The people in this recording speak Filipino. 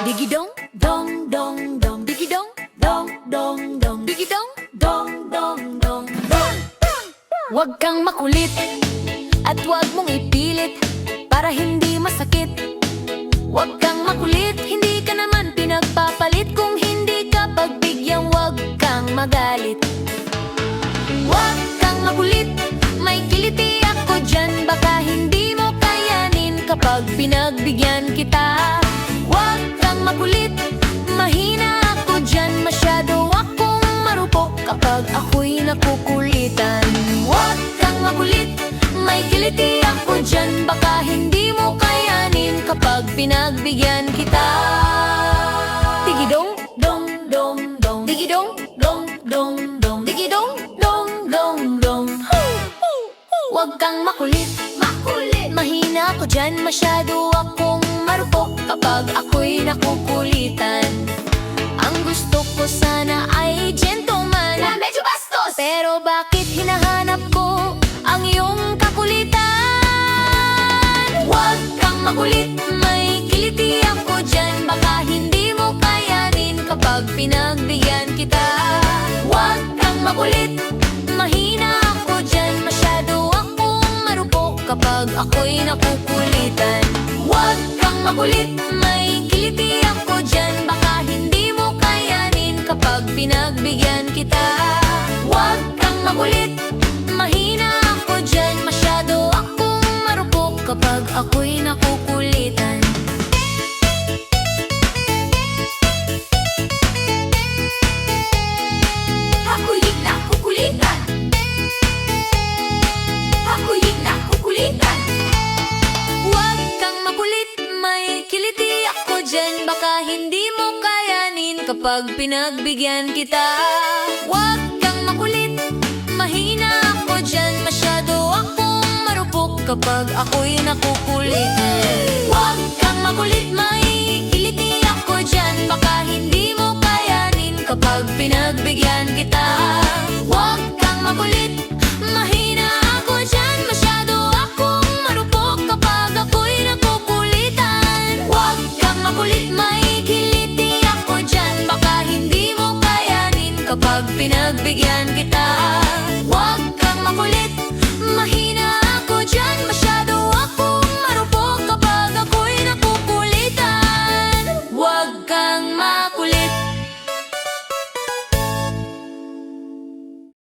Digidong, dong, dong, dong. Digidong, dong, dong, dong. Digidong, dong, dong, dong, dong. Huwag kang makulit at huwag mong ipilit para hindi masakit. Huwag kang makulit, hindi ka naman pinagpapalit. Kung hindi ka pagbigyan, huwag kang magalit. Huwag kang makulit, may kiliti ako dyan. Baka hindi mo kayanin kapag pinagbigyan kita. Huwag kang makulit, mahina ako dyan. Masyado akong marupok kapag ako'y nakukulitan. Huwag kang makulit, may kiliti ako dyan. Baka hindi mo kayanin kapag pinagbigyan kita. Digidong, dong, dong, dong. Digidong, dong, dong, dong. Digidong, dong, dong, dong. Huwag kang makulit, makulit. Mahina ako dyan, masyado akong marupok kapag ako'y nakukulitan. Ang gusto ko sana ay gentleman na medyo bastos, pero bakit hinahanap ko ang iyong kakulitan? Huwag kang makulit, may kiliti ako dyan. Baka hindi mo kayanin kapag pinagbigyan kita. Huwag kang makulit, mahina ako dyan. Masyado akong marupok kapag ako'y nakukulitan. Huwag kang makulit, may kiliti ako dyan. Baka hindi mo kayanin kapag pinagbigyan kita. Huwag kang makulit, mahina ako dyan. Masyado akong marupok kapag ako'y nakukulitan. Ako'y nakukulitan. Ako'y nakukulitan. Huwag kang makulit, may kiliti ako dyan. Baka hindi mo kayanin kapag pinagbigyan kita. Huwag kang makulit, mahina ako dyan. Masyado akong marupok kapag ako'y nakukulitan. Huwag kang makulit, may kiliti ako dyan. Baka hindi mo kayanin kapag pinagbigyan kita. Huwag kang makulit,